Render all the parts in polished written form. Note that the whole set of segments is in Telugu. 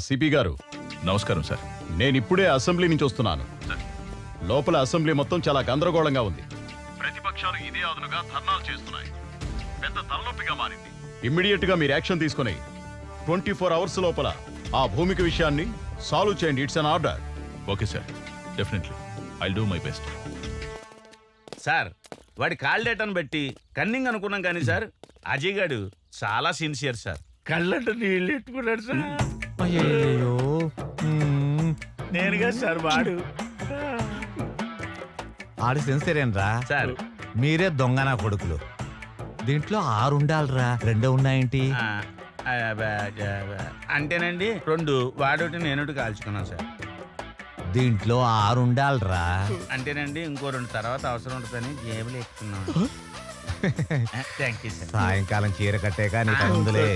సిపి గారు నమస్కారం సార్. నేనిప్పుడే అసెంబ్లీ నుంచి వస్తున్నాను. లోపల అసెంబ్లీ మొత్తం చాలా గందరగోళంగా ఉంది. ప్రతిపక్షాలు ఇదే అదునుగా ధర్నాలు చేస్తున్నాయి. పెద్ద తలనొప్పిగా మారింది. ఇమ్మీడియట్ గా మీరు యాక్షన్ తీసుకుని 24 అవర్స్ లోపల ఆ భూమిక విషయాన్ని సాల్వ్ చేయండి. It's an order. Okay sir, definitely I'll do my best. Sir వాడి కాల్ డేటాను బట్టి కన్నింగ్ అనుకున్నాం కానీ సార్ అజయ్ గారు చాలా సిన్సియర్ సార్. కళ్ళంట నీళ్ళు ఎట్టుకున్నాడు సార్. అయ్యో నేనుగా సార్ వాడు ఆడి సెన్సరేనరా సార్. మీరే దొంగనా కొడుకులు. దీంట్లో 6 ఉండాలిరా, 2 ఉన్నాయేంటి? అంటేనండి 2 వాడోటి నేనోటి కాల్చుకున్నాను సార్. దీంట్లో 6 ఉండాలిరా. అంటేనండి ఇంకో 2 తర్వాత అవసరం ఉంటుందని జేబులు ఎక్కుతున్నాను. Thank you sir. సాయంకాలం చీర కట్టాక నీకు అందులే.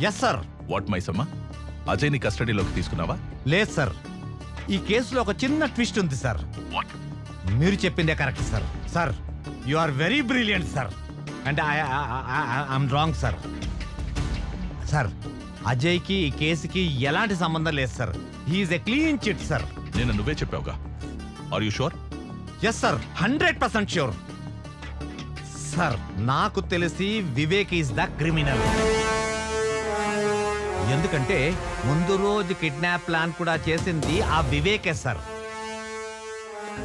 Yes sir. What Maisamma, అజయ్ని కస్టడీలోకి తీసుకున్నావా? లేదు సార్, ఈ కేసులో ఒక చిన్న ట్విస్ట్ ఉంది సార్. మీరు చెప్పిందే correct sir. Sir you are very brilliant sir. అంటే ఐఎమ్ రాంగ్ సార్. సార్ అజయ్కి ఈ కేసుకి ఎలాంటి సంబంధం లేదు sir. He's a clean chit sir. నేను నువ్వే చెప్పావుగా. Are you sure? Yes sir, 100% sure sir. నాకు తెలిసి వివేక్ ఈస్ ద క్రిమినల్. ఎందుకంటే ముందు రోజు కిడ్నాప్ ప్లాన్ కూడా చేసింది ఆ వివేకే సార్.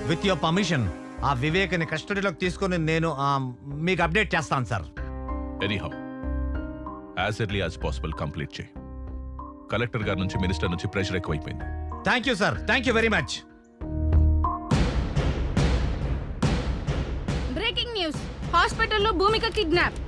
విత్ యువర్ పర్మిషన్ ఆ వివేక్ని కస్టడీలోకి తీసుకొని నేను మీకు అప్డేట్ చేస్తాను sir. Anyhow as early as possible complete చేయి. కలెక్టర్ గారి నుంచి, మినిస్టర్ నుంచి ప్రెషర్ ఎక్కువైపోయింది. Thank you sir, thank you very much. Breaking news, హాస్పిటల్లో భూమిక కిడ్నాప్.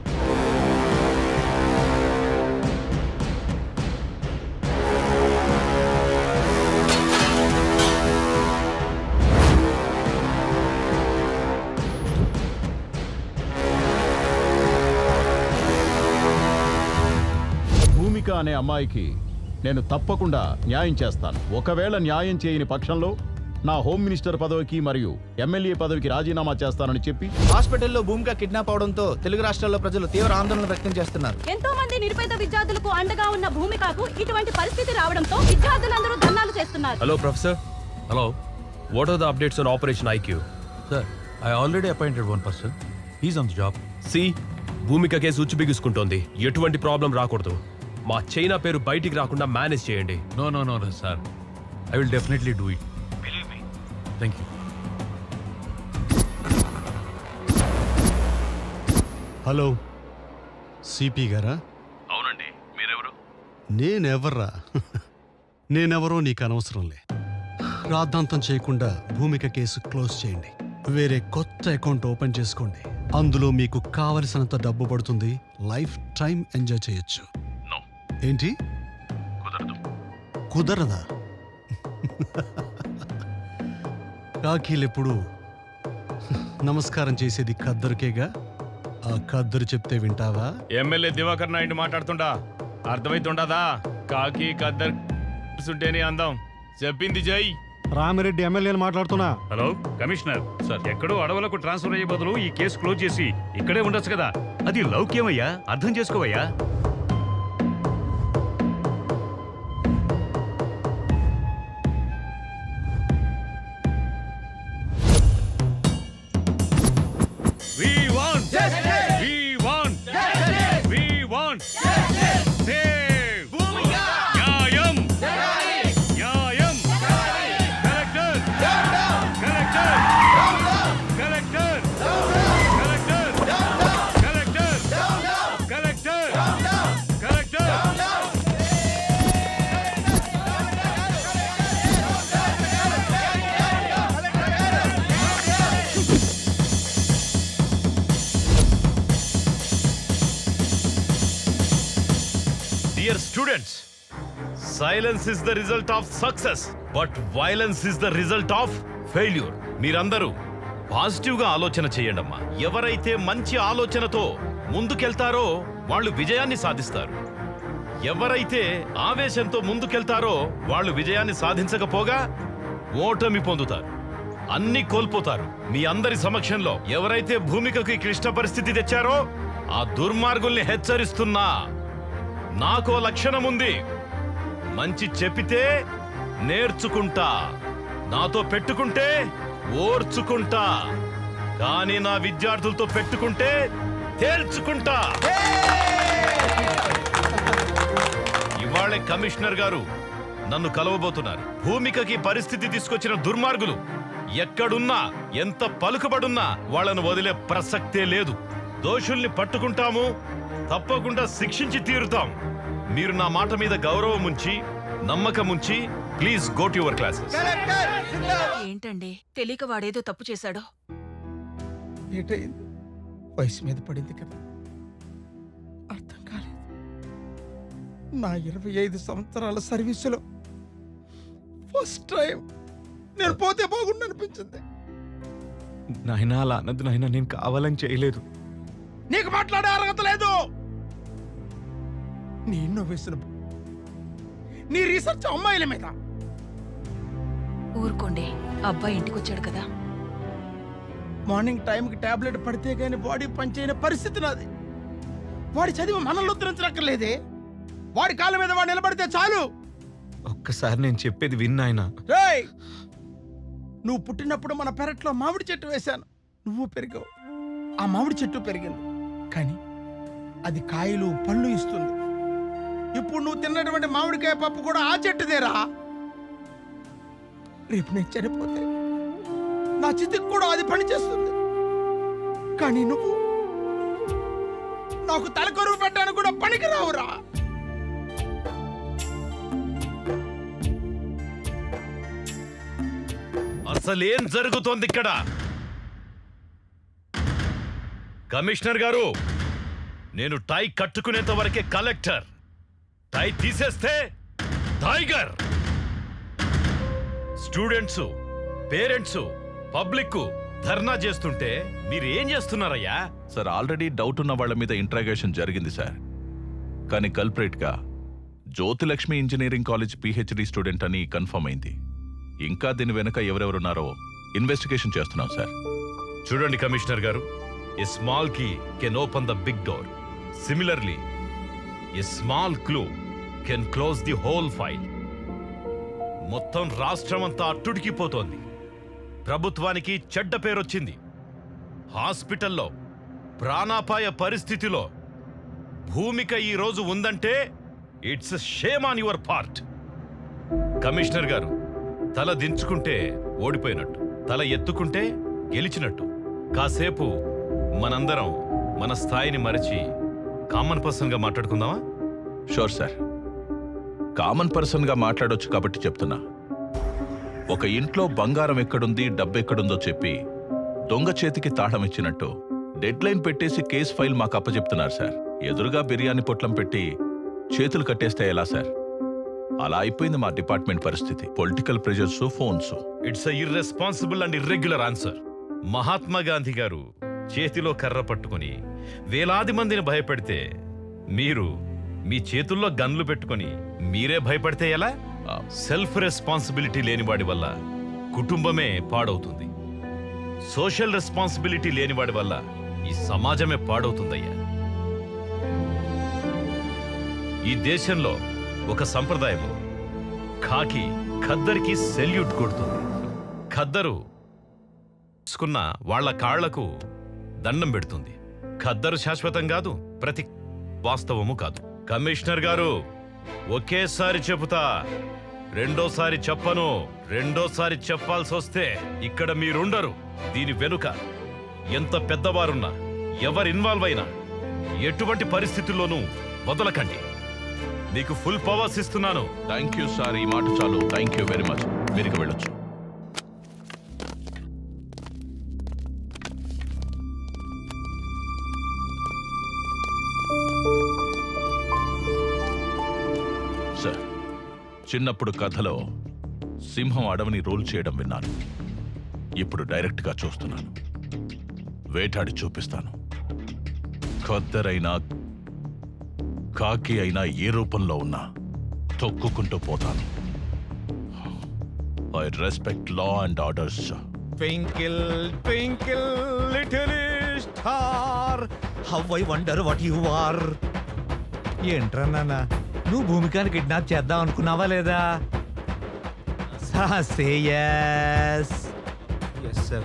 భూమిక అనే అమ్మాయికి నేను తప్పకుండా న్యాయం చేస్తాను. ఒకవేళ న్యాయం చేయని పక్షంలో నా హోమ్ మినిస్టర్ పదవికి మరియు ఎమ్మెల్యే పదవికి రాజీనామా చేస్తానని చెప్పి. హాస్పిటల్లో భూమిక కిడ్నాప్ అవడంతో తెలుగు రాష్ట్రాల్లో ప్రజలు తీవ్ర ఆందోళన వ్యక్తం చేస్తున్నారు. ఎంతో మంది నిరుపేద విద్యార్థులకు అండగా ఉన్న భూమికకు ఇటువంటి పరిస్థితి రావడంతో విద్యార్థులందరూ ధర్నాలు చేస్తున్నారు. Hello, Professor. Hello. What are the updates on Operation IQ? Sir, I already appointed one person. He's on the job. See, Bhumika case ఉచ్చు బిగుసుకుంటోంది. ఎటువంటి ప్రాబ్లం రాకూడదు. మా చైనా పేరు బయటికి రాకుండా మేనేజ్ చేయండి. No, sir. I will definitely do it. Believe me. Thank you. Hello, CP గారా? అవునండి, మీరెవరు? నేనెవర్రా? నేనెవరో నీకు అనవసరంలే. రాద్ధాంతం చేయకుండా భూమిక కేసు క్లోజ్ చేయండి. వేరే కొత్త అకౌంట్ ఓపెన్ చేసుకోండి. అందులో మీకు కావలసినంత డబ్బు పడుతుంది. లైఫ్ టైం ఎంజాయ్ చేయొచ్చు. ఏంటి కుదరదా? కాకీలెప్పుడు నమస్కారం చేసేది ఖద్దరుకేగా. ఆ ఖద్దరు చెప్తే వింటావా? ఎమ్మెల్యే దివాకర్ నాయుడు మాట్లాడుతుండా అర్థమైతుండదా? కాకి ఖద్దర్ ఉంటేనే అందం. చెప్పింది జై. రామిరెడ్డి ఎమ్మెల్యేని మాట్లాడుతున్నా. హలో కమిషనర్ సార్, ఎక్కడో అడవులకు ట్రాన్స్ఫర్ అయ్యే బదులు ఈ కేసు క్లోజ్ చేసి ఇక్కడే ఉండొచ్చు కదా. అది లౌక్యమయ్యా, అర్థం చేసుకోవయ్యా. Dear students, silence is the result of success, but violence is the result of failure. మీరందరూ పాజిటివ్ గా ఆలోచన చేయండమ్మా. ఎవరైతే మంచి ఆలోచనతో ముందుకెళ్తారో వాళ్ళు విజయాన్ని సాధిస్తారు. ఎవరైతే ఆవేశంతో ముందుకెళ్తారో వాళ్ళు విజయాన్ని సాధించకపోగా ఓటమి పొందుతారు, అన్ని కోల్పోతారు. మీ అందరి సమక్షంలో ఎవరైతే భూమికకి క్లిష్ట పరిస్థితి తెచ్చారో ఆ దుర్మార్గుల్ని హెచ్చరిస్తున్నా. నాకో లక్షణం ఉంది. మంచి చెప్పితే నేర్చుకుంటా, నాతో పెట్టుకుంటే ఓర్చుకుంటా, కానీ నా విద్యార్థులతో పెట్టుకుంటే తేల్చుకుంటా. ఇవాళ కమిషనర్ గారు నన్ను కలవబోతున్నారు. భూమికకి పరిస్థితి తీసుకొచ్చిన దుర్మార్గులు ఎక్కడున్నా, ఎంత పలుకుబడున్నా వాళ్ళను వదిలే ప్రసక్తే లేదు. దోషుల్ని పట్టుకుంటాము, తప్పకుండా శిక్షించి తీరుతాం. మీరు నా మాట మీద గౌరవం ఉంచి, నమ్మకం ఉంచి, please go to your classes. ఏంటండి తెలియక వాడేదో తప్పు చేశాడో. ఏటైంది? వయసు మీద పడింది కదా, అర్థం కాలేదు. నా 25 సంవత్సరాల సర్వీసులో ఫస్ట్ టైం నేను పోతే బాగుండు అనిపించింది. నాయనా అలా అన్నది నాయనా, నేను కావాలని చేయలేదు. నీకు మాట్లాడే అర్హత లేదు. నీ ఇన్నోవేషన్, నీ రీసెర్చ్ అమ్మాయిల మీద. ఊరుకోండి, అబ్బాయి ఇంటికి వచ్చాడు కదా. మార్నింగ్ టైంకి టాబ్లెట్ పడితే గానీ బాడీ పనిచేయని పరిస్థితి నాది. వాడి చదివి మనల్ని ఉద్ధరించనక్కర్లేదే. వాడి కాళ్ళ మీద వాడు నిలబడితే చాలు. ఒక్కసారి నేను చెప్పేది విన్నాయనా. రేయ్, నువ్వు పుట్టినప్పుడు మన పెరట్లో మామిడి చెట్టు వేశాను, నువ్వు పెరిగావు, ఆ మామిడి చెట్టు పెరిగింది, కానీ అది కాయలు పళ్ళు ఇస్తుంది. ఇప్పుడు నువ్వు తిన్నటువంటి మామిడికాయ పప్పు కూడా ఆ చెట్టుదేరా. రేపు నేను చనిపోతే నా చితికి కూడా అది పని చేస్తుంది, కానీ నువ్వు నాకు తలకొరువు పెట్టడానికి కూడా పనికి రావురా. అసలేం జరుగుతోంది ఇక్కడ? కమిషనర్ గారు, నేను టై కట్టుకునేంత వరకే కలెక్టర్. టై తీసేస్తే టైగర్. స్టూడెంట్స్, పేరెంట్స్, పబ్లిక్ ధర్నా చేస్తుంటే మీరు ఏం చేస్తున్నారయ్యా? సార్, ఆల్రెడీ డౌట్ ఉన్న వాళ్ళ మీద ఇంట్రాగేషన్ జరిగింది సార్. కానీ కల్ప్రేట్ గా Jyothilakshmi engineering college PhD student అని కన్ఫర్మ్ అయింది. ఇంకా దీని వెనుక ఎవరెవరున్నారో ఇన్వెస్టిగేషన్ చేస్తున్నాం సార్. చూడండి కమిషనర్ గారు, a small key can open the big door. Similarly a small clue can close the whole file. మొత్తం రాష్ట్రం అంతా అట్టుడికిపోతోంది. ప్రభుత్వానికి చెడ్డ పేరొచ్చింది. హాస్పిటల్లో ప్రాణాపాయ పరిస్థితిలో భూమిక ఈ రోజు ఉందంటే it's shame on your part. Commissioner గారు, తల దించుకుంటే ఓడిపోయినట్టు, తల ఎత్తుకుంటే గెలిచినట్టు. కాసేపు మనందరం మన స్థాయిని మరచి కామన్ పర్సన్ గా మాట్లాడుకుందామా? షూర్ సార్, కామన్ పర్సన్ గా మాట్లాడొచ్చు కాబట్టి చెప్తున్నా. ఒక ఇంట్లో బంగారం ఎక్కడుంది, డబ్బెక్కడుందో చెప్పి దొంగ చేతికి తాళం ఇచ్చినట్టు డెడ్ లైన్ పెట్టేసి కేస్ ఫైల్ మాకు అప్పచెప్తున్నారు సార్. ఎదురుగా బిర్యానీ పొట్లం పెట్టి చేతులు కట్టేస్తే ఎలా సార్? అలా అయిపోయింది మా డిపార్ట్మెంట్ పరిస్థితి. Political pressures, phones. It's irresponsible and irregular answer. Mahatma Gandhi గారు చేతిలో కర్ర పట్టుకుని వేలాది మందిని భయపెడితే మీరు మీ చేతుల్లో గన్లు పెట్టుకుని మీరే భయపడితే ఎలా? సెల్ఫ్ రెస్పాన్సిబిలిటీ లేనివాడి వల్ల కుటుంబమే పాడవుతుంది. సోషల్ రెస్పాన్సిబిలిటీ లేనివాడి వల్ల ఈ సమాజమే పాడవుతుందయ్యా. ఈ దేశంలో ఒక సంప్రదాయం, ఖాకి ఖద్దరికి సెల్యూట్ కొడుతుంది. ఖద్దరు తీసుకున్న వాళ్ల కాళ్లకు దండం పెడుతుంది. ఖద్దరు శాశ్వతం కాదు, ప్రతి వాస్తవము కాదు. కమిషనర్ గారు, ఒకేసారి చెబుతా, రెండోసారి చెప్పను. రెండోసారి చెప్పాల్సి వస్తే ఇక్కడ మీరుండరు. దీని వెనుక ఎంత పెద్దవారున్నా, ఎవరు ఇన్వాల్వ్ అయినా ఎటువంటి పరిస్థితుల్లోనూ వదలకండి. మీకు ఫుల్ పవర్స్ ఇస్తున్నాను. థ్యాంక్ యూ సార్, ఈ మాట చాలు. Thank you very much. మీరు వెళ్ళొచ్చు. సార్, చిన్నప్పుడు కథలో సింహం అడవిని రూల్ చేయడం విన్నాను. ఇప్పుడు డైరెక్ట్ గా చూస్తున్నాను. వేటాడి చూపిస్తాను. ఖద్దరైనా కాకి అయినా ఏ రూపంలో ఉన్నా తొక్కుకుంటూ పోతాను. I respect law and orders. Twinkle, twinkle, little star, how I wonder what you are. ఏంట్రా నాన్న, నువ్వు భూమికాని కిడ్నాప్ చేద్దాం అనుకున్నావా లేదా? Say yes. Yes, sir.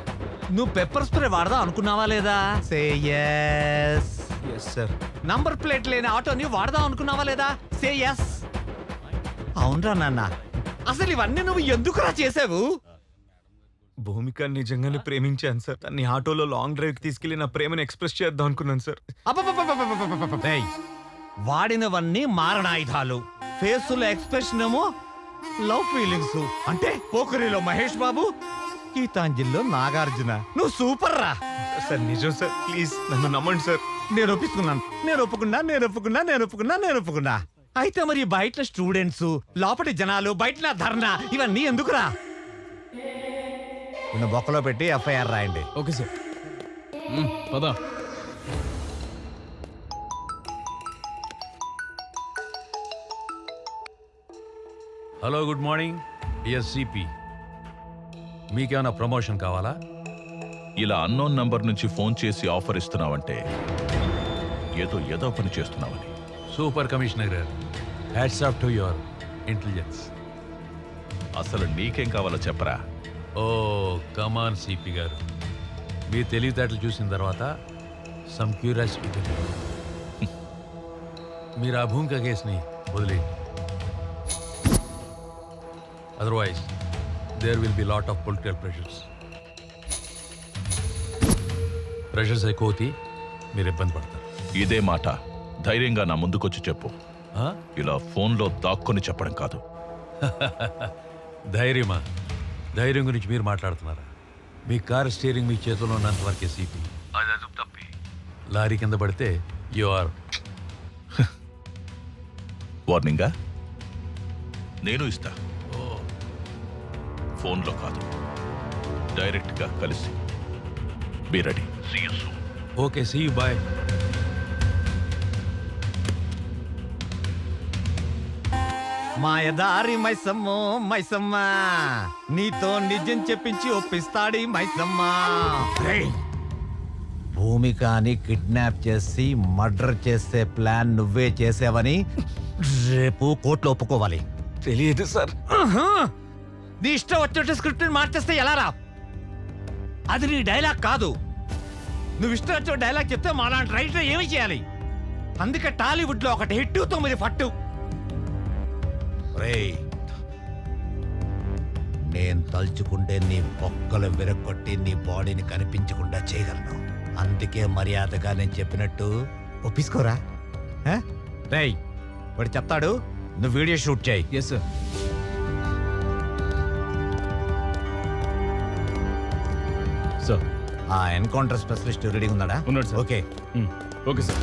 నువ్వు పెప్పర్ స్ప్రే వాడదాం అనుకున్నావా లేదా? Say yes. Yes, sir. Number plate లేని ఆటోని వాడదాం అనుకున్నావా లేదా? Say yes. అవునరా నాన్న, అసలు ఇవన్నీ నువ్వు ఎందుకురా చేసావు? భూమిక నిజంగానే ప్రేమించాను సార్. తన్ని ఆటోలో లాంగ్ డ్రైవ్ తీసుకెళ్లి నా ప్రేమను ఎక్స్ప్రెస్ చేద్దాం అనుకున్నాను సార్. ఏయ్, వాడినవన్నీ మారణాయుధాలు. ఫేసులో ఎక్స్ప్రెషన్ ఏమో లవ్ ఫీలింగ్స్. అంటే పోకరిలో మహేష్ బాబు, గీతాంజలిలో నాగార్జున. నువ్వు సూపర్ రా. సార్ నిజం సార్, ప్లీజ్ నన్ను నమ్మండి సార్. నేను ఒప్పుకున్నా. అయితే మరి బయట స్టూడెంట్స్, లోపటి జనాలు, బయట ధర్నా, ఇవన్నీ ఎందుకురా? నిన్ను బొక్కలో పెట్టి ఎఫ్ఐఆర్ రాయండి. Okay sir. పదా. Hello, good morning SCP. మీకేమైనా ప్రమోషన్ కావాలా? ఇలా అన్నోన్ నంబర్ నుంచి ఫోన్ చేసి ఆఫర్ ఇస్తున్నావంటే ఏదో పని చేస్తున్నావని. సూపర్ కమిషనర్ గారు, hats off to your intelligence. అసలు నీకేం కావాలో చెప్పరా. ఓ కమాన్ సిపి గారు, మీ తెలివితేటలు చూసిన తర్వాత సమ్ క్యూరియాసిటీ మీరు ఆ భూమిక కేసుని వదిలేయండి. Otherwise there will be lot of political pressures ఎక్కువ అవుతాయి, మీరు ఇబ్బంది పడతారు. ఇదే మాట ధైర్యంగా నా ముందుకొచ్చి చెప్పు. ఇలా ఫోన్లో దాక్కుని చెప్పడం కాదు. ధైర్యమా? ధైర్యం గురించి మీరు మాట్లాడుతున్నారా? మీ కారు స్టీరింగ్ మీ చేతిలో ఉన్నంత వరకే సిపి. తప్పి లారీ కింద పడితే యు ఆర్. వార్నింగా నేను ఇస్తా. ఫోన్లో కాదు, డైరెక్ట్గా కలిసి. Be ready. See you soon. Okay, see you, bye. మాయదారి మైసమ్మ, నీతో నిజం చెప్పించి ఒప్పిస్తాడి మైసమ్మ. భూమికాని కిడ్నాప్ చేసి మర్డర్ చేసే ప్లాన్ నువ్వే చేసావని రేపు కోర్టులో ఒప్పుకోవాలి. తెలియదు సార్. నీ ఇష్టం వచ్చినట్టు స్క్రిప్ట్ మార్చేస్తే ఎలా రా? అది నీ డైలాగ్ కాదు. నువ్వు ఇష్టం వచ్చిన డైలాగ్ చెప్తే మా లాంటి రైటర్ ఏమి చేయాలి? అందుకే టాలీవుడ్ లో ఒకటి హిట్ 9 ఫట్టు. నేను తలుచుకుంటే నీ బొక్కలు విరగొట్టి నీ బాడీని కనిపించకుండా చేయగలను. అందుకే మర్యాదగా నేను చెప్పినట్టు ఒప్పించుకోరా. రేయ్, వాడు చెప్తాడు, నువ్వు వీడియో షూట్ చేయి. Yes sir. సార్, ఆ ఎన్కౌంటర్ స్పెషలిస్ట్ రెడీ ఉన్నాడా? ఉన్నాడు సార్. ఓకే. Okay sir.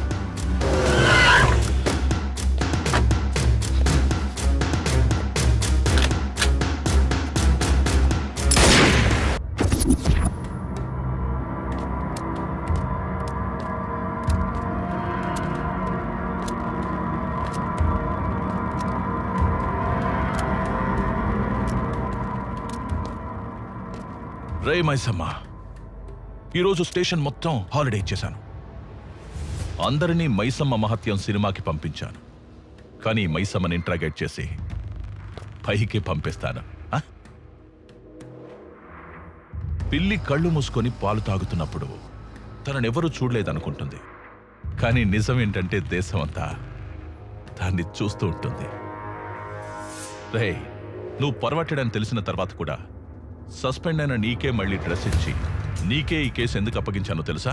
రే మైసమ్మ, ఈరోజు స్టేషన్ మొత్తం హాలిడే ఇచ్చేశాను. అందరినీ మైసమ్మ మహత్యం సినిమాకి పంపించాను. కానీ మైసమ్మని ఇంట్రాగేట్ చేసి పైకి పంపిస్తాను. పిల్లి కళ్ళు మూసుకొని పాలు తాగుతున్నప్పుడు తననెవరూ చూడలేదనుకుంటుంది. కానీ నిజం ఏంటంటే దేశమంతా దాన్ని చూస్తూ ఉంటుంది. రే, నువ్వు పర్వట్టడని తెలిసిన తర్వాత కూడా సస్పెండ్ అయిన నీకే మళ్ళీ డ్రెస్ ఇచ్చి నీకే ఈ కేసు ఎందుకు అప్పగించానో తెలుసా?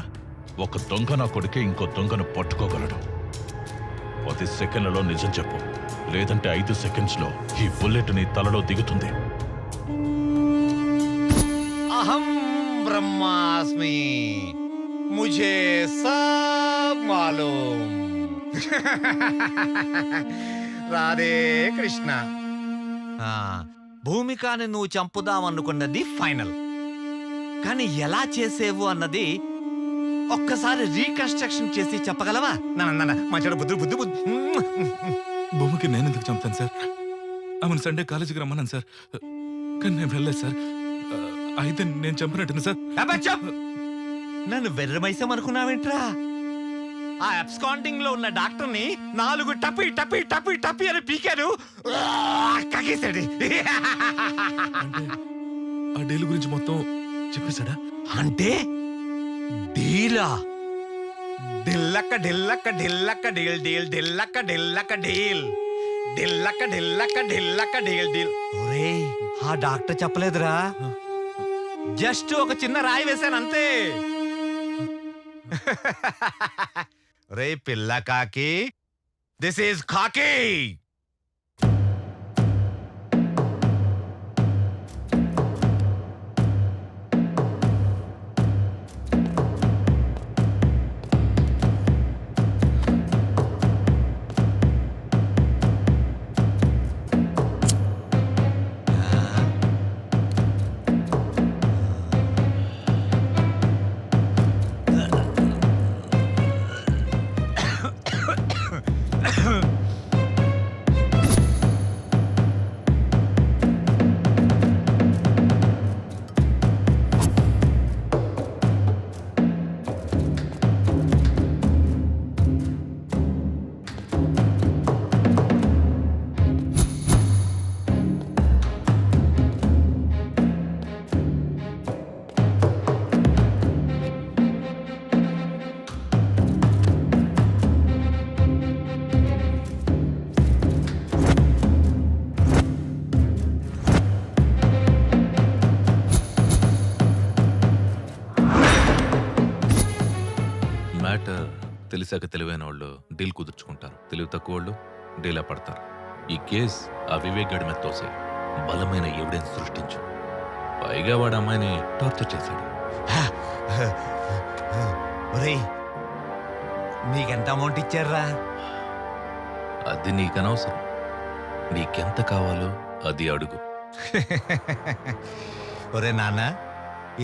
ఒక దొంగ నా కొడుకే ఇంకో దొంగను పట్టుకోగలడు. 10 సెకండ్లలో నిజం చెప్పు, లేదంటే 5 సెకండ్స్లో ఈ బుల్లెట్ నీ తలలో దిగుతుంది. అహం బ్రహ్మాస్మి, ముఝే సబ్ మాలూమ్. రాధే కృష్ణ. భూమికాని నువ్వు చంపుదామనుకున్నది ఫైనల్, కానీ ఎలా చేసేవు అన్నది ఒక్కసారి రీకన్స్ట్రక్షన్ చేసి చెప్పగలవా? మంచి బుద్ధి బుద్ధి బుద్ధి. భూమికి నేను ఎందుకు చంపుతాను సార్? ఆమెను సండే కాలేజీకి రమ్మన్నాను సార్, కానీ నేను వెళ్ళలేదు సార్. అయితే నేను చంపినట్టు సార్. నన్ను వెర్రమైసం అనుకున్నావేంట్రా? ఆ అబ్స్కాండింగ్ లో ఉన్న డాక్టర్ని 4 టపి టపి టపి టపి అని పీకాను. కగేశాడు. ఆ డీల్ గురించి మొత్తం చెప్పేశాడా? అంటే డీలా? ఢిల్లక్క ఢిల్లక్క ఢిల్లక్క డీల్ డీల్ ఢిల్లక్క ఢిల్లక్క డీల్ ఢిల్లక్క ఢిల్లక్క ఢిల్లక్క డీల్ డీల్. ఒరేయ్, ఆ డాక్టర్ చెప్పలేదురా, జస్ట్ ఒక చిన్న రాయి వేశాను అంతే. రే పిల్ల కాకి, దిస్ ఈజ్ కాకి. మ్యాటర్ తెలిసాక తెలివైన వాళ్ళు డీల్ కుదుర్చుకుంటారు, తెలివి తక్కువ వాళ్ళు డీలా పడతారు. ఈ కేస్ ఆ వివేక్ గడి మీద తోసే బలమైన ఎవిడెన్స్ సృష్టించు. పైగా వాడు అమ్మాయిని టార్చర్ చేశాడు. ఒరేయ్, నీకెంత అమౌంట్ ఇచ్చారా? అది నీకనవసరం. నీకెంత కావాలో అది అడుగు. ఒరే నాన్న,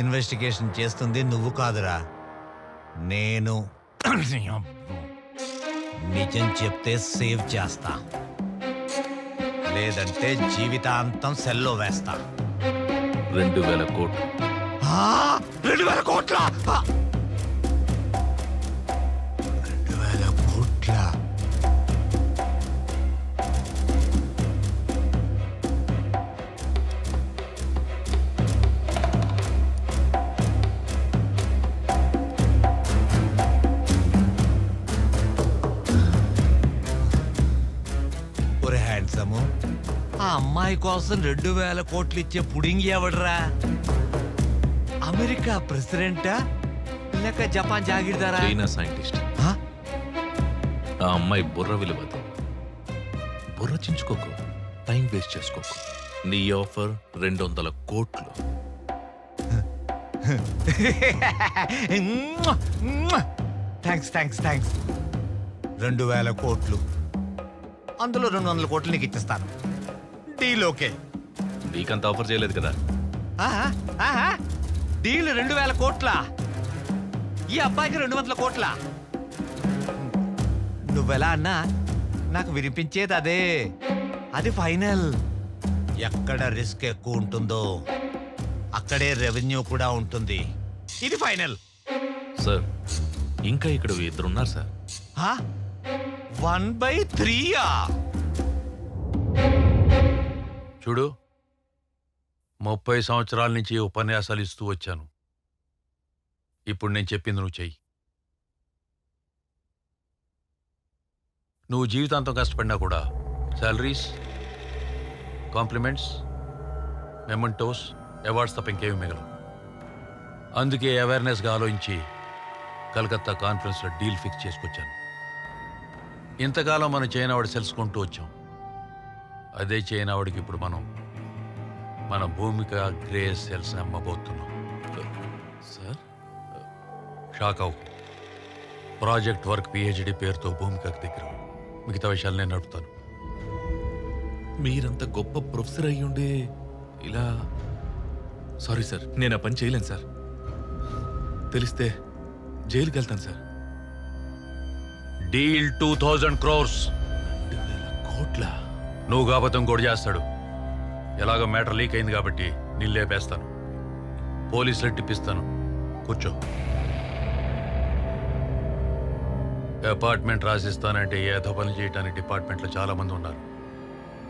ఇన్వెస్టిగేషన్ చేస్తుంది నువ్వు కాదురా, నేను. నిజం చెప్తే సేవ్ చేస్తా, లేదంటే జీవితాంతం సెల్లో వేస్తా. 2000 కోట్లు. 2000 కోట్ల? 2000 కోట్ల? ఒరే హ్యాండ్సము, ఆ అమ్మాయి కోసం 2000 కోట్లు ఇచ్చే పుడింగి ఎవడరా? అమెరికా ప్రెసిడెంటా లేక జపాన్ జాగీర్దారా? China scientist. ఆ అమ్మాయి బుర్ర విలువదు. బుర్ర చించుకోకు, టైం వేస్ట్ చేసుకోకు. నీ ఆఫర్ 200 కోట్లు. Thanks thanks thanks. 2000 కోట్లు, అందులో 200 కోట్లు నీకు ఇచ్చేస్తాను. Deal okay. నీకంత ఆఫర్ చేయలేదు కదా. డీల్ 2000 కోట్ల, ఈ అబ్బాయికి 200 కోట్ల. నువ్వెలా అన్నా నాకు వినిపించేది అదే. అది ఫైనల్. ఎక్కడ రిస్క్ ఎక్కువ ఉంటుందో అక్కడే రెవెన్యూ కూడా ఉంటుంది. ఇది ఫైనల్. సార్, ఇంకా ఇక్కడ 2 ఉన్నారు సార్. 1/3. చూడు, 30 సంవత్సరాల నుంచి ఉపన్యాసాలు ఇస్తూ వచ్చాను. ఇప్పుడు నేను చెప్పింది నువ్వు చెయ్యి. నువ్వు జీవితాంతం కష్టపడినా కూడా శాలరీస్, కాంప్లిమెంట్స్, మెమెంటోస్, అవార్డ్స్ తప్ప ఇంకేమీ మిగలవు. అందుకే అవేర్నెస్గా ఆలోచించి కలకత్తా కాన్ఫరెన్స్లో డీల్ ఫిక్స్ చేసుకొచ్చాను. ఇంతకాలం మనం చైనావాడు తెలుసుకుంటూ వచ్చాం. అదే చైనావాడికి ఇప్పుడు మన భూమిక గ్రే సెల్స్ అమ్మబోతున్నాం. సార్, షాక్ అవు. ప్రాజెక్ట్ వర్క్ పిహెచ్డి పేరుతో భూమికకు దగ్గర. మిగతా విషయాలు నేను నడుపుతాను. మీరంత గొప్ప ప్రొఫెసర్ అయ్యుండే ఇలా... సారీ సార్, నేను ఆ పని చేయలేను సార్. తెలిస్తే జైలుకి వెళ్తాను సార్. Deal 2000 crores. 2000 కోట్ల? నువ్వు కాకపోతే ఇంకోటి చేస్తాడు. ఎలాగో మ్యాటర్ లీక్ అయింది కాబట్టి నేను లేపేస్తాను. పోలీసులు టిప్పిస్తాను. కూర్చో. అపార్ట్మెంట్ రాసిస్తానంటే ఏదో పని చేయడానికి డిపార్ట్మెంట్లో చాలా మంది ఉన్నారు.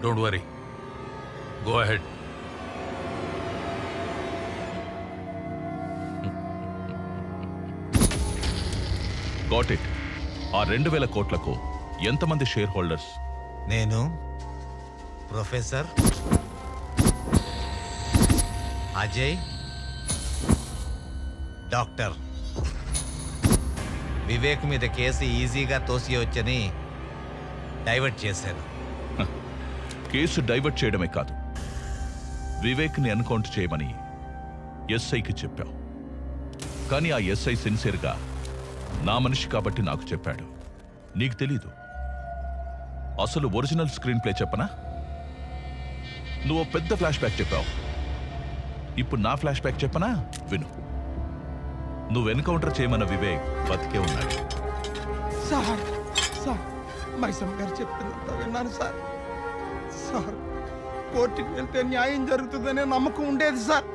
Don't worry, go ahead. Got it. ఆ 2,000 కోట్లకు ఎంతమంది షేర్ హోల్డర్స్? నేను, ప్రొఫెసర్ అజయ్, డాక్టర్. వివేక్ మీద కేసు ఈజీగా తోసియవచ్చని డైవర్ట్ చేశాను. కేసు డైవర్ట్ చేయడమే కాదు, వివేక్ని ఎన్కౌంటర్ చేయమని ఎస్ఐకి చెప్పావు. కానీ ఆ ఎస్ఐ సిన్సియర్గా నా మనిషి కాబట్టి నాకు చెప్పాడు. నీకు తెలీదు. అసలు ఒరిజినల్ స్క్రీన్ ప్లే చెప్పనా? నువ్వు పెద్ద ఫ్లాష్ బ్యాక్ చెప్పావు. ఇప్పుడు నా ఫ్లాష్ బ్యాక్ చెప్పనా? విను. నువ్వు ఎన్కౌంటర్ చేయమన్న వివేక్ బతికే ఉన్నాడు. సార్ సార్ మైసమ్మ గారు చెప్తున్నంత విన్నాను సార్. సార్ కోర్టుకి వెళ్తే న్యాయం జరుగుతుందనే నమ్మకం ఉండేది సార్.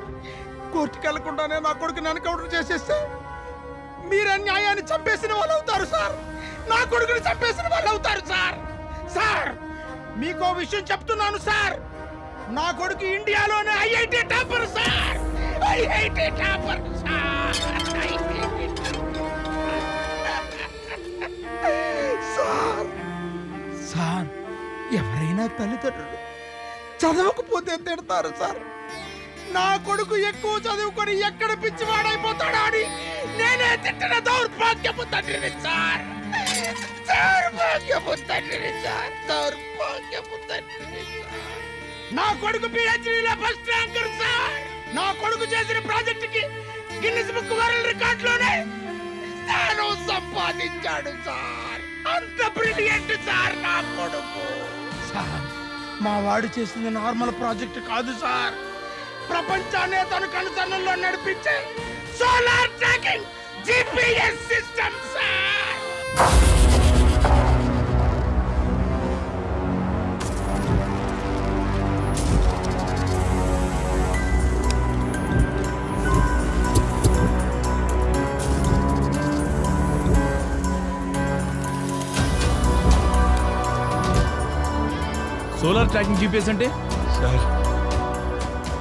కోర్టుకి వెళ్లకుండానే నా కొడుకుని ఎన్కౌంటర్ చేసేస్తే మీరే న్యాయాన్ని చంపేసిన వాళ్ళు అవుతారు సార్. నా కొడుకుని చంపేసిన వాళ్ళు అవుతారు సార్. సార్ మీకో విషయం చెప్తున్నాను సార్. నా కొడుకు ఇండియాలోనే IIT topper sir. IIT topper sir. Sir sir ఎవరైనా తల్లిదండ్రులు చదవకపోతే తిడతారు సార్. నా కొడుకు ఎక్కువ చదువుకొని ఎక్కడ పిచ్చివాడైపోతాడా అని నేనే తిట్టిన దౌర్భాగ్యపు తండ్రిని సార్. దౌర్భాగ్యపు తండ్రిని సార్. దౌర్భాగ్యపు తండ్రిని సార్. నా కొడుకు పిహెచ్డీలో ఫస్ట్ ర్యాంకర్ సార్. నా కొడుకు చేసిన ప్రాజెక్టుకి గిన్నిస్ బుక్ వరల్డ్ రికార్డులోనే స్థానం సంపాదించాడు సార్. అంత బ్రిలియంట్ సార్ నా కొడుకు. సార్ మా వాడు చేసింది నార్మల్ ప్రాజెక్ట్ కాదు సార్. ప్రపంచాన్ని తన కనుసన్నల్లో నడిపించే solar tracking GPS system sir. Solar tracking GPS అంటే? సార్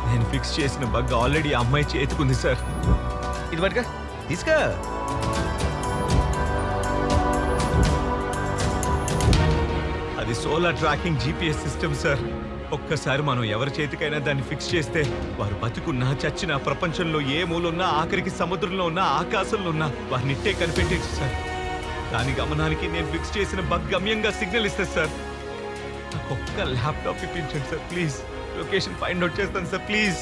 నేను ఫిక్స్ చేసిన బగ్ ఆల్రెడీ ఆ అమ్మాయి చేతుకుంది సార్. ఇది పట్టుగా తీసుకా. అది solar tracking GPS system sir. ఒక్కసారి మనం ఎవరి చేతికైనా దాన్ని ఫిక్స్ చేస్తే వారు బతుకున్నా చచ్చినా ప్రపంచంలో ఏ మూలున్నా ఆఖరికి సముద్రంలో ఉన్నా ఆకాశంలో ఉన్నా వారిని ఇట్టే కనిపెట్టేచ్చు సార్. దాని గమనానికి నేను ఫిక్స్ చేసిన బగ్ గమ్యంగా సిగ్నల్ ఇస్తుంది సార్. ఒక్క ల్యాప్టాప్ ఇప్పించండి sir please. Location find out చేస్తాను sir please.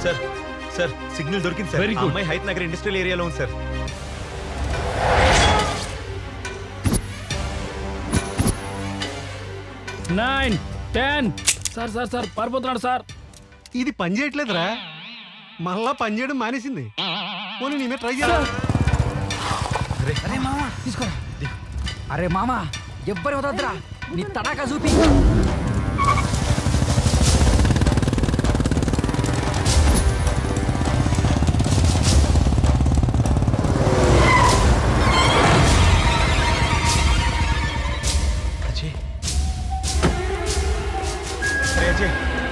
Sir sir signal దొరికింది సార్. ఆ అమ్మాయి హైత్ నగర్ ఇండస్ట్రియల్ ఏరియాలో ఉంది సార్. సార్ సార్ సార్ పారిపోతున్నాడు సార్. ఇది పని చేయట్లేదురా, మళ్ళా పని చేయడం మానేసింది. పోనీ నేనే ట్రై చేయాలి. అరే మామా తీసుకోరా. అరే మామా ఎవ్వరి వదద్దురా, నీ తడాకా చూపి.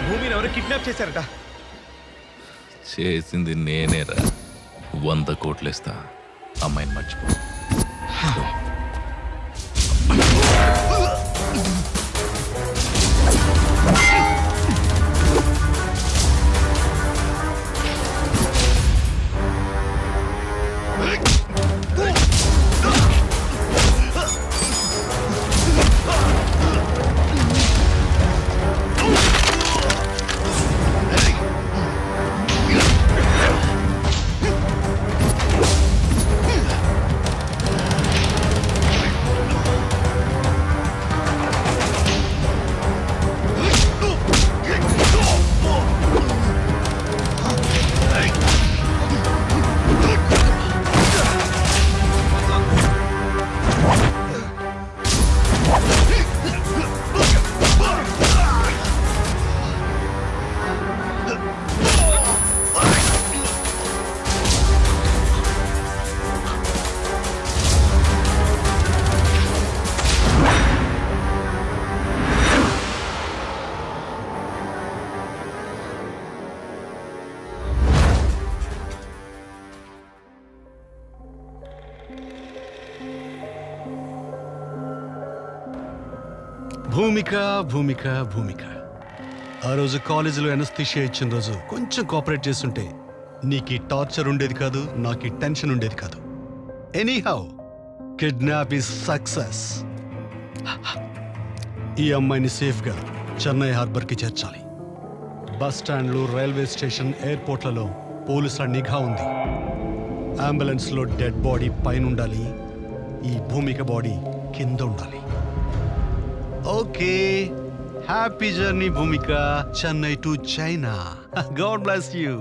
భూమిని ఎవరు కిడ్నాప్ చేశారట. చేసింది నేనేరా. 100 కోట్లేస్తా, అమ్మాయిని మర్చిపో. భూమిక భూమిక భూమిక ఆ రోజు కాలేజీలో ఎనస్థిషియా ఇచ్చిన రోజు కొంచెం కోఆపరేట్ చేస్తుంటే నీకు ఈ టార్చర్ ఉండేది కాదు, నాకు ఈ టెన్షన్ ఉండేది కాదు. Anyhow kidnap is success. ఈ అమ్మాయిని సేఫ్గా చెన్నై హార్బర్కి చేర్చాలి. బస్ స్టాండ్లు, రైల్వే స్టేషన్, ఎయిర్పోర్ట్లలో పోలీసుల నిఘా ఉంది. అంబులెన్స్లో డెడ్ బాడీ పైన ఉండాలి, ఈ భూమిక బాడీ కింద ఉండాలి. Okay, happy journey Bhumika, Chennai to China. God bless you.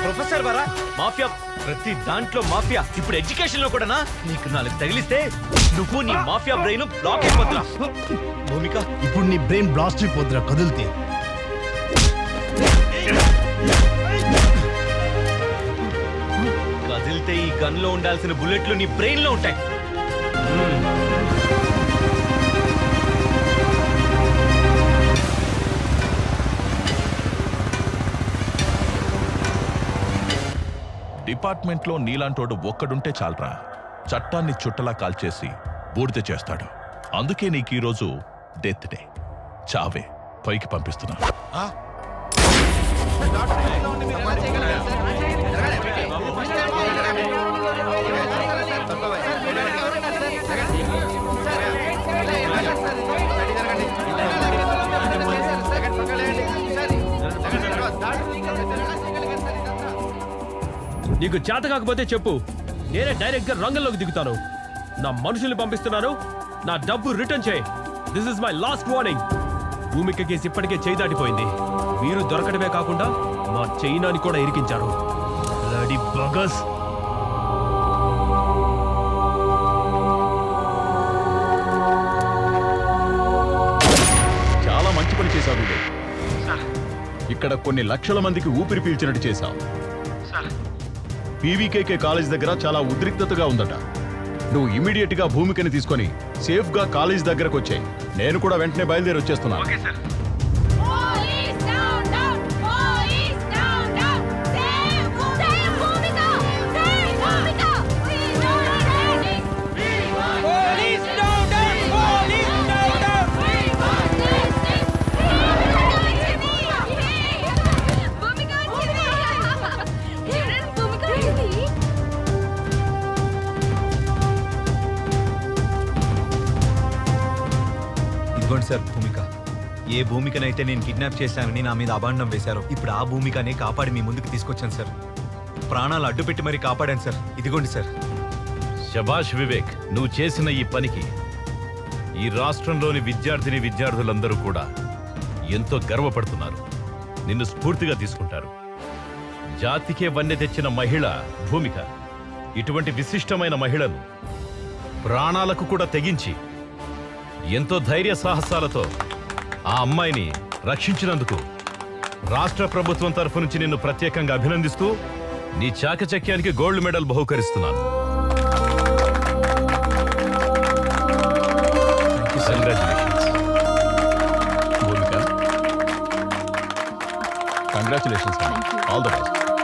Professor వరా మాఫియా, ప్రతి దాంట్లో మాఫియా. ఇప్పుడు ఎడ్యుకేషన్ లో కూడానా? నీకు నాలుగు తగిలిస్తే నువ్వు నీ మాఫియా బ్రెయిన్ బ్లాక్ అయిపోతున్నా. భూమిక, ఇప్పుడు నీ బ్రెయిన్ బ్లాస్ట్ అయిపోద్దురా కదిలితే. కదిలితే ఈ గన్ లో ఉండాల్సిన బుల్లెట్లు నీ బ్రెయిన్ లో ఉంటాయి. డిపార్ట్మెంట్లో నీలాంటోడు ఒక్కడుంటే చాలరా, చట్టాన్ని చుట్టలా కాల్చేసి బూడిద చేస్తాడు. అందుకే నీకు ఈరోజు డెత్ డే, చావే పైకి పంపిస్తున్నా. నీకు చేత కాకపోతే చెప్పు, నేనే డైరెక్ట్ గా రంగంలోకి దిగుతాను. నా మనుషుల్ని పంపిస్తున్నాను, నా డబ్బు రిటర్న్ చేయి. This is my last warning. Bhumika case ఇప్పటికే చేయి దాటిపోయింది. మీరు దొరకడమే కాకుండా మా చైనాని కూడా ఇరికించారు. బ్లడీ బగస్. చాలా మంచి పని చేశావు వివేక్. ఇక్కడ కొన్ని లక్షల మందికి ఊపిరి పీల్చినట్టు చేశావు. పీవీకేకే కాలేజ్ దగ్గర చాలా ఉద్రిక్తతగా ఉందట. నువ్వు ఇమీడియట్ గా భూమికని తీసుకొని సేఫ్ గా కాలేజ్ దగ్గరకు వచ్చాయి. నేను కూడా వెంటనే బయలుదేరి వచ్చేస్తున్నాను. ఇదిగోండి సార్ భూమిక. ఏ భూమికనైతే నేను కిడ్నాప్ చేశానని నా మీద అభాండం వేశారో, ఇప్పుడు ఆ భూమికనే కాపాడి మీ ముందుకు తీసుకొచ్చాను సార్. ప్రాణాలు అడ్డుపెట్టి మరీ కాపాడాను సార్. ఇదిగోండి సార్. శభాష్ వివేక్, నువ్వు చేసిన ఈ పనికి ఈ రాష్ట్రంలోని విద్యార్థులందరూ కూడా ఎంతో గర్వపడుతున్నారు. నిన్ను స్ఫూర్తిగా తీసుకుంటారు. జాతికే వన్నె తెచ్చిన మహిళ భూమిక. ఇటువంటి విశిష్టమైన మహిళను ప్రాణాలకు కూడా తెగించి ఎంతో ధైర్య సాహసాలతో ఆ అమ్మాయిని రక్షించినందుకు రాష్ట్ర ప్రభుత్వం తరఫు నుంచి నిన్ను ప్రత్యేకంగా అభినందిస్తూ నీ చాకచక్యానికి గోల్డ్ మెడల్ బహుకరిస్తున్నాను. Congratulations all the best.